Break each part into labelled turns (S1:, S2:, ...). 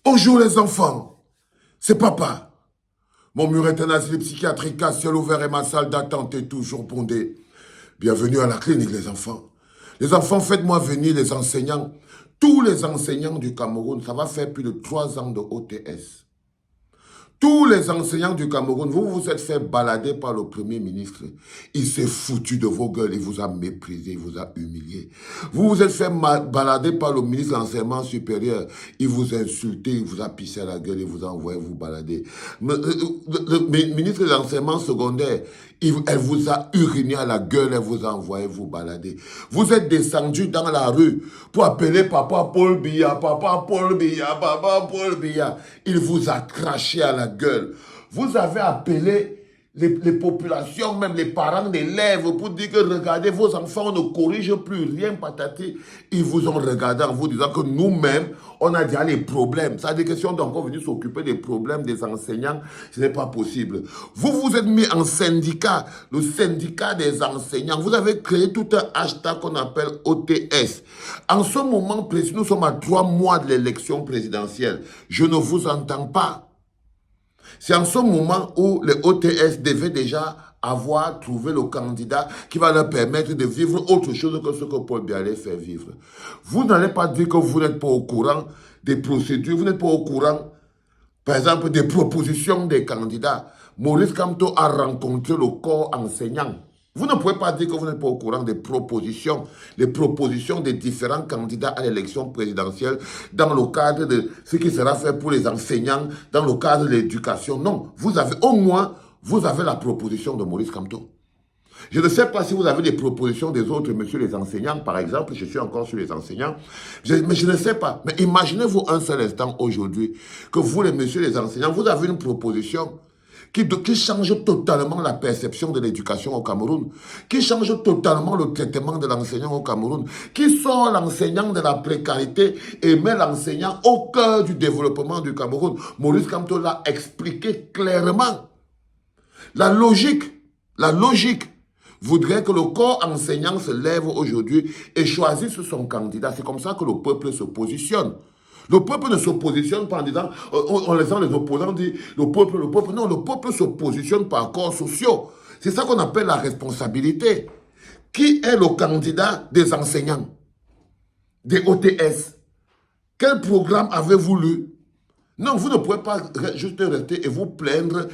S1: Bonjour les enfants, c'est papa. Mon mur est un asile psychiatrique à ciel ouvert et ma salle d'attente est toujours bondée. Bienvenue à la clinique les enfants. Les enfants, faites-moi venir les enseignants. Tous les enseignants du Cameroun, ça va faire plus de 3 ans de OTS. Tous les enseignants du Cameroun, vous vous êtes fait balader par le Premier ministre. Il s'est foutu de vos gueules, il vous a méprisé, il vous a humilié. Vous vous êtes fait balader par le ministre de l'Enseignement supérieur. Il vous a insulté, il vous a pissé à la gueule, il vous a envoyé vous balader. Le ministre de l'Enseignement secondaire, elle vous a uriné à la gueule, elle vous a envoyé vous balader. Vous êtes descendu dans la rue pour appeler papa Paul Biya, papa Paul Biya, papa Paul Biya. Il vous a craché à la gueule. Vous avez appelé les populations, même les parents d'élèves, pour dire que regardez, vos enfants ne corrigent plus rien, patati. Ils vous ont regardé en vous disant que nous-mêmes, on a déjà les problèmes. Ça a des questions d'encore venir s'occuper des problèmes des enseignants. Ce n'est pas possible. Vous vous êtes mis en syndicat, le syndicat des enseignants. Vous avez créé tout un hashtag qu'on appelle OTS. En ce moment précis, nous sommes à 3 mois de l'élection présidentielle. Je ne vous entends pas. C'est en ce moment où les OTS devaient déjà avoir trouvé le candidat qui va leur permettre de vivre autre chose que ce que Paul Biya allait faire vivre. Vous n'allez pas dire que vous n'êtes pas au courant des procédures, vous n'êtes pas au courant, par exemple, des propositions des candidats. Maurice Kamto a rencontré le corps enseignant. Vous ne pouvez pas dire que vous n'êtes pas au courant des propositions, les propositions des différents candidats à l'élection présidentielle dans le cadre de ce qui sera fait pour les enseignants, dans le cadre de l'éducation. Non, vous avez au moins, vous avez la proposition de Maurice Kamto. Je ne sais pas si vous avez des propositions des autres, messieurs les enseignants, par exemple, je suis encore sur les enseignants, mais je ne sais pas. Mais imaginez-vous un seul instant aujourd'hui que vous, les messieurs les enseignants, vous avez une proposition qui change totalement la perception de l'éducation au Cameroun, qui change totalement le traitement de l'enseignant au Cameroun, qui sort l'enseignant de la précarité et met l'enseignant au cœur du développement du Cameroun. Maurice Kamto l'a expliqué clairement. La logique voudrait que le corps enseignant se lève aujourd'hui et choisisse son candidat. C'est comme ça que le peuple se positionne. Le peuple ne se positionne pas en disant, en laissant les opposants dire, le peuple, non, le peuple se positionne par corps sociaux. C'est ça qu'on appelle la responsabilité. Qui est le candidat des enseignants, des OTS? Quel programme avez-vous lu? Non, vous ne pouvez pas juste rester et vous plaindre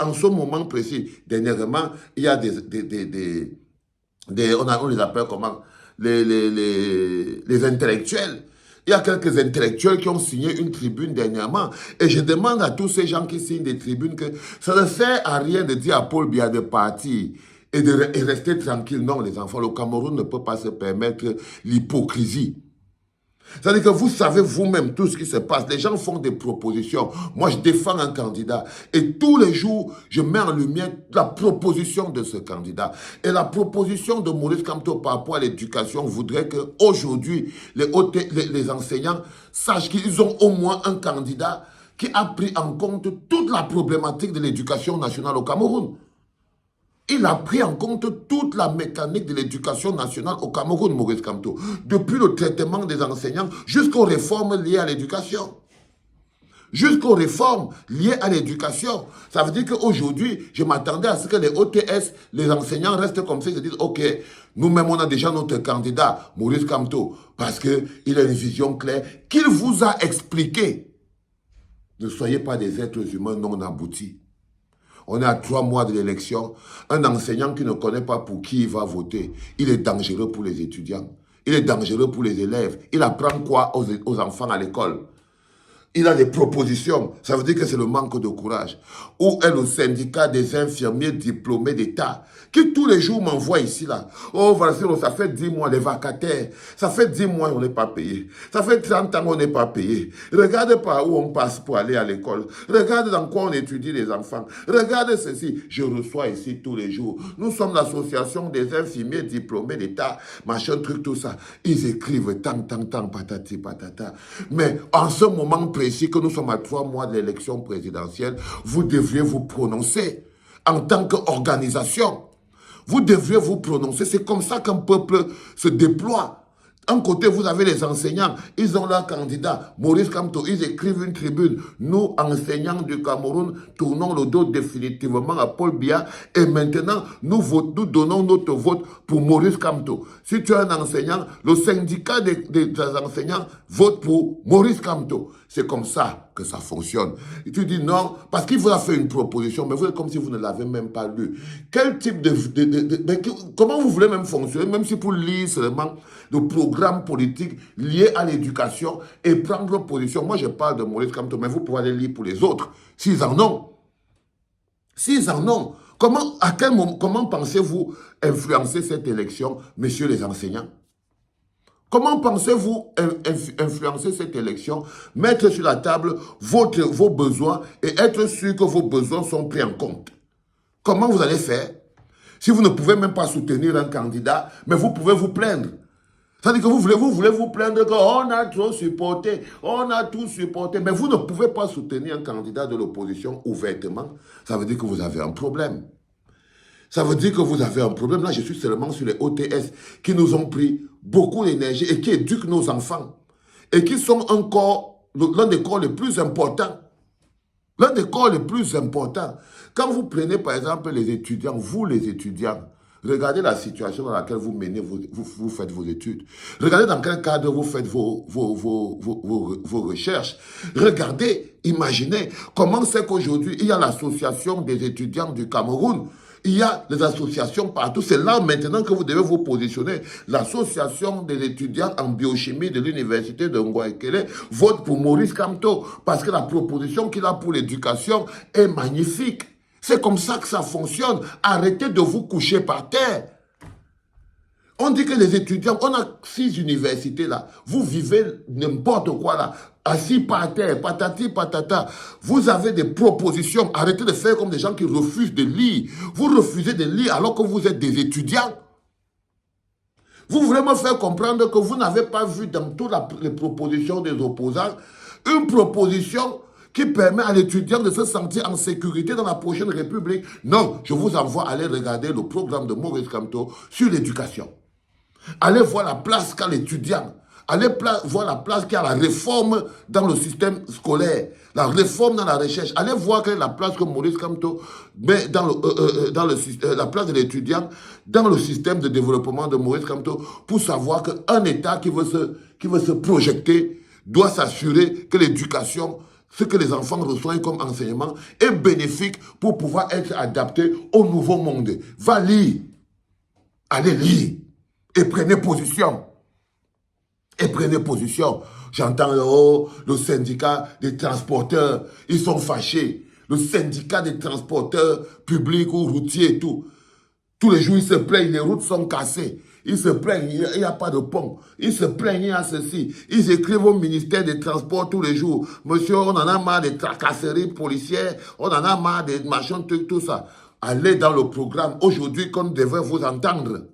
S1: en ce moment précis. Dernièrement, il y a on les appelle comment? Les intellectuels. Il y a quelques intellectuels qui ont signé une tribune dernièrement. Et je demande à tous ces gens qui signent des tribunes que ça ne sert à rien de dire à Paul Biya de partir et rester tranquille. Non, les enfants, le Cameroun ne peut pas se permettre l'hypocrisie. C'est-à-dire que vous savez vous-même tout ce qui se passe. Les gens font des propositions. Moi, je défends un candidat. Et tous les jours, je mets en lumière la proposition de ce candidat. Et la proposition de Maurice Kamto par rapport à l'éducation voudrait qu'aujourd'hui, les enseignants sachent qu'ils ont au moins un candidat qui a pris en compte toute la problématique de l'éducation nationale au Cameroun. Il a pris en compte toute la mécanique de l'éducation nationale au Cameroun, Maurice Kamto. Depuis le traitement des enseignants jusqu'aux réformes liées à l'éducation. Jusqu'aux réformes liées à l'éducation. Ça veut dire qu'aujourd'hui, je m'attendais à ce que les OTS, les enseignants restent comme ça, ils se disent, ok, nous-mêmes on a déjà notre candidat, Maurice Kamto, parce qu'il a une vision claire, qu'il vous a expliqué. Ne soyez pas des êtres humains non aboutis. On est à 3 mois de l'élection. Un enseignant qui ne connaît pas pour qui il va voter, il est dangereux pour les étudiants. Il est dangereux pour les élèves. Il apprend quoi aux enfants à l'école? Il a des propositions. Ça veut dire que c'est le manque de courage. Où est le syndicat des infirmiers diplômés d'État qui tous les jours m'envoie ici là. Oh, voilà, ça fait 10 mois, les vacataires. Ça fait 10 mois, on n'est pas payé. Ça fait 30 ans, on n'est pas payé. Regarde par où on passe pour aller à l'école. Regarde dans quoi on étudie les enfants. Regarde ceci. Je reçois ici tous les jours. Nous sommes l'association des infirmiers diplômés d'État. Machin, truc, tout ça. Ils écrivent tant, patati, patata. Mais en ce moment précis que nous sommes à 3 mois de l'élection présidentielle, vous devriez vous prononcer en tant qu'organisation. Vous devriez vous prononcer. C'est comme ça qu'un peuple se déploie. Un côté, vous avez les enseignants, ils ont leur candidat, Maurice Kamto, ils écrivent une tribune. Nous, enseignants du Cameroun, tournons le dos définitivement à Paul Biya et maintenant, nous donnons notre vote pour Maurice Kamto. Si tu es un enseignant, le syndicat des enseignants vote pour Maurice Kamto. C'est comme ça que ça fonctionne. Et tu dis non, parce qu'il vous a fait une proposition, mais vous êtes comme si vous ne l'avez même pas lu. Quel type comment vous voulez même fonctionner, même si pour lire seulement le programme politique lié à l'éducation et prendre position. Moi, je parle de Maurice Kamto, mais vous pouvez aller lire pour les autres, s'ils en ont. S'ils en ont. Comment pensez-vous influencer cette élection, messieurs les enseignants? Comment pensez-vous influencer cette élection, mettre sur la table vos besoins et être sûr que vos besoins sont pris en compte? Comment vous allez faire si vous ne pouvez même pas soutenir un candidat, mais vous pouvez vous plaindre? C'est-à-dire que vous voulez vous plaindre qu'on a trop supporté, on a tout supporté, mais vous ne pouvez pas soutenir un candidat de l'opposition ouvertement. Ça veut dire que vous avez un problème. Ça veut dire que vous avez un problème. Là, je suis seulement sur les OTS qui nous ont pris beaucoup d'énergie et qui éduquent nos enfants. Et qui sont l'un des corps les plus importants. L'un des corps les plus importants. Quand vous prenez par exemple les étudiants, vous les étudiants, regardez la situation dans laquelle vous menez, vous faites vos études. Regardez dans quel cadre vous faites vos recherches. Regardez, imaginez comment c'est qu'aujourd'hui, il y a l'association des étudiants du Cameroun. Il y a les associations partout. C'est là maintenant que vous devez vous positionner. L'association des étudiants en biochimie de l'université de Ngouaekele vote pour Maurice Kamto parce que la proposition qu'il a pour l'éducation est magnifique. C'est comme ça que ça fonctionne. Arrêtez de vous coucher par terre. On dit que les étudiants, on a 6 universités là. Vous vivez n'importe quoi là. Assis par terre, patati patata. Vous avez des propositions. Arrêtez de faire comme des gens qui refusent de lire. Vous refusez de lire alors que vous êtes des étudiants. Vous voulez me faire comprendre que vous n'avez pas vu dans toutes les propositions des opposants une proposition qui permet à l'étudiant de se sentir en sécurité dans la prochaine République. Non, je vous envoie aller regarder le programme de Maurice Kamto sur l'éducation. Allez voir la place qu'a l'étudiant. Allez voir la place qu'il y a la réforme dans le système scolaire, la réforme dans la recherche. Allez voir quelle est la place que Maurice Kamto met dans la place de l'étudiant dans le système de développement de Maurice Kamto pour savoir qu'un État qui veut se projeter doit s'assurer que l'éducation, ce que les enfants reçoivent comme enseignement, est bénéfique pour pouvoir être adapté au nouveau monde. Va lire. Allez lire. Et prenez position. Et prenez position. J'entends le syndicat des transporteurs, ils sont fâchés. Le syndicat des transporteurs publics ou routiers et tout. Tous les jours, ils se plaignent, les routes sont cassées. Ils se plaignent, il n'y a pas de pont. Ils se plaignent à ceci. Ils écrivent au ministère des Transports tous les jours. Monsieur, on en a marre des tracasseries policières, on en a marre des machins, tout ça. Allez dans le programme aujourd'hui qu'on devrait vous entendre.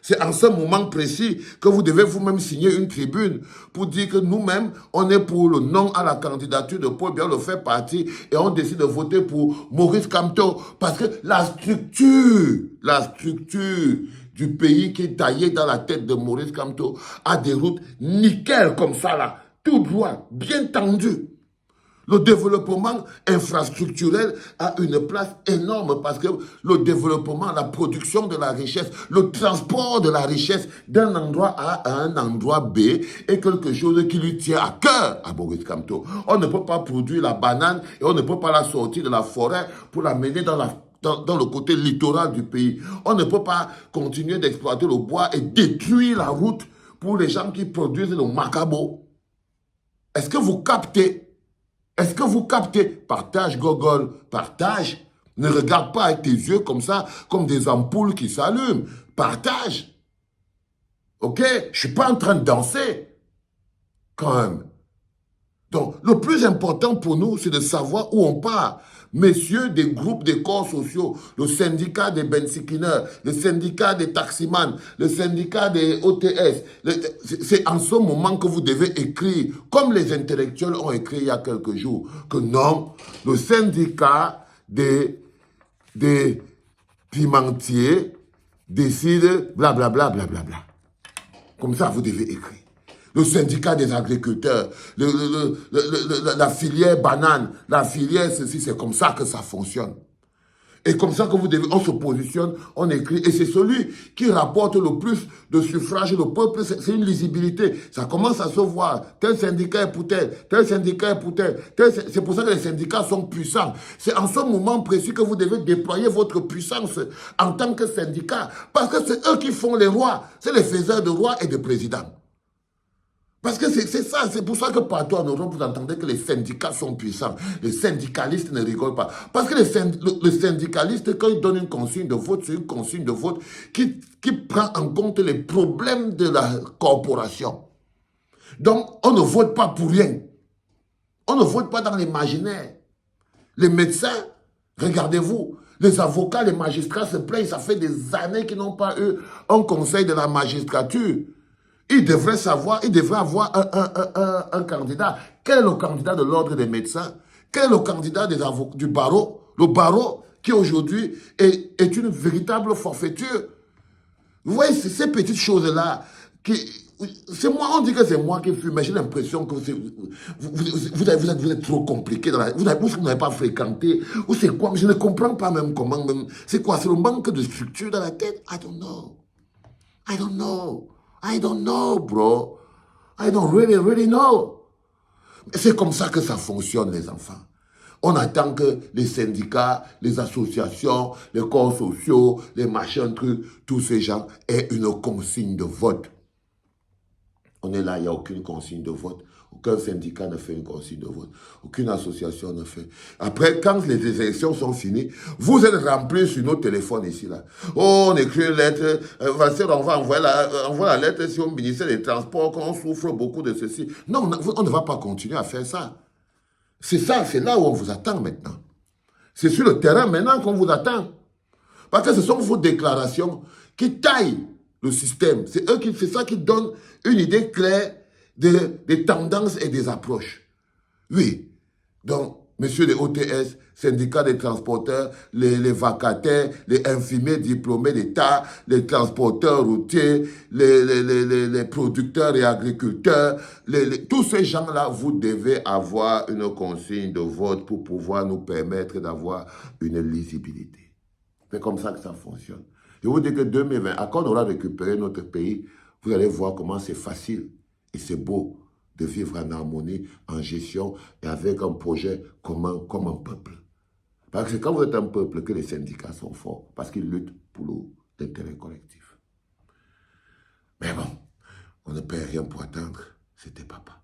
S1: C'est en ce moment précis que vous devez vous-même signer une tribune pour dire que nous-mêmes, on est pour le non à la candidature de Paul Biya, le fait partie, et on décide de voter pour Maurice Kamto. Parce que la structure du pays qui est taillée dans la tête de Maurice Kamto a des routes nickel comme ça là, tout droit, bien tendu. Le développement infrastructurel a une place énorme parce que le développement, la production de la richesse, le transport de la richesse d'un endroit A à un endroit B est quelque chose qui lui tient à cœur à Maurice Kamto. On ne peut pas produire la banane et on ne peut pas la sortir de la forêt pour la mener dans le côté littoral du pays. On ne peut pas continuer d'exploiter le bois et détruire la route pour les gens qui produisent le macabo. Est-ce que vous captez? Est-ce que vous captez? Partage, Gogol, partage. Ne regarde pas avec tes yeux comme ça, comme des ampoules qui s'allument. Partage. Ok? Je ne suis pas en train de danser. Quand même. Donc, le plus important pour nous, c'est de savoir où on part. Messieurs des groupes des corps sociaux, le syndicat des bensikineurs, le syndicat des taximans, le syndicat des OTS, c'est en ce moment que vous devez écrire, comme les intellectuels ont écrit il y a quelques jours, que non, le syndicat des pimentiers décide blablabla, blablabla. Comme ça, vous devez écrire. Le syndicat des agriculteurs, la filière banane, la filière ceci, c'est comme ça que ça fonctionne. Et comme ça que vous devez, on se positionne, on écrit, et c'est celui qui rapporte le plus de suffrages au peuple, c'est une lisibilité. Ça commence à se voir. Tel syndicat est pour tel syndicat est pour tel. C'est pour ça que les syndicats sont puissants. C'est en ce moment précis que vous devez déployer votre puissance en tant que syndicat. Parce que c'est eux qui font les rois. C'est les faiseurs de rois et de présidents. Parce que c'est ça, c'est pour ça que partout en Europe, vous entendez que les syndicats sont puissants. Les syndicalistes ne rigolent pas. Parce que les syndicalistes, quand ils donnent une consigne de vote, c'est une consigne de vote qui prend en compte les problèmes de la corporation. Donc, on ne vote pas pour rien. On ne vote pas dans l'imaginaire. Les médecins, regardez-vous, les avocats, les magistrats se plaignent, ça fait des années qu'ils n'ont pas eu un conseil de la magistrature. Il devrait savoir, il devrait avoir un candidat. Quel est le candidat de l'ordre des médecins? Quel est le candidat du barreau? Le barreau qui aujourd'hui est une véritable forfaiture. Vous voyez, c'est ces petites choses-là c'est moi, on dit que c'est moi qui fume, mais j'ai l'impression que vous êtes trop compliqué. Vous n'avez pas fréquenté. Ou c'est quoi? Je ne comprends pas même comment. C'est quoi? C'est le manque de structure dans la tête? I don't know. I don't know. I don't know, bro. I don't really know. C'est comme ça que ça fonctionne, les enfants. On attend que les syndicats, les associations, les corps sociaux, les machins, trucs, tous ces gens aient une consigne de vote. On est là, il n'y a aucune consigne de vote. Aucun syndicat ne fait une consigne de vote. Aucune association ne fait. Après, quand les élections sont finies, vous êtes remplis sur nos téléphones ici, là. Oh, on écrit une lettre. On va envoyer la lettre ici au ministère des Transports, qu'on souffre beaucoup de ceci. Non, on ne va pas continuer à faire ça. C'est ça, c'est là où on vous attend maintenant. C'est sur le terrain maintenant qu'on vous attend. Parce que ce sont vos déclarations qui taillent le système. C'est ça qui donne une idée claire des tendances et des approches. Oui. Donc, messieurs les OTS, syndicats des transporteurs, les vacataires, les infirmiers diplômés d'État, les transporteurs routiers, les producteurs et agriculteurs, tous ces gens-là, vous devez avoir une consigne de vote pour pouvoir nous permettre d'avoir une lisibilité. C'est comme ça que ça fonctionne. Je vous dis que 2020, quand on aura récupéré notre pays, vous allez voir comment c'est facile et c'est beau de vivre en harmonie, en gestion et avec un projet commun comme un peuple. Parce que c'est quand vous êtes un peuple que les syndicats sont forts, parce qu'ils luttent pour l'intérêt collectif. Mais bon, on ne perd rien pour attendre, c'était papa.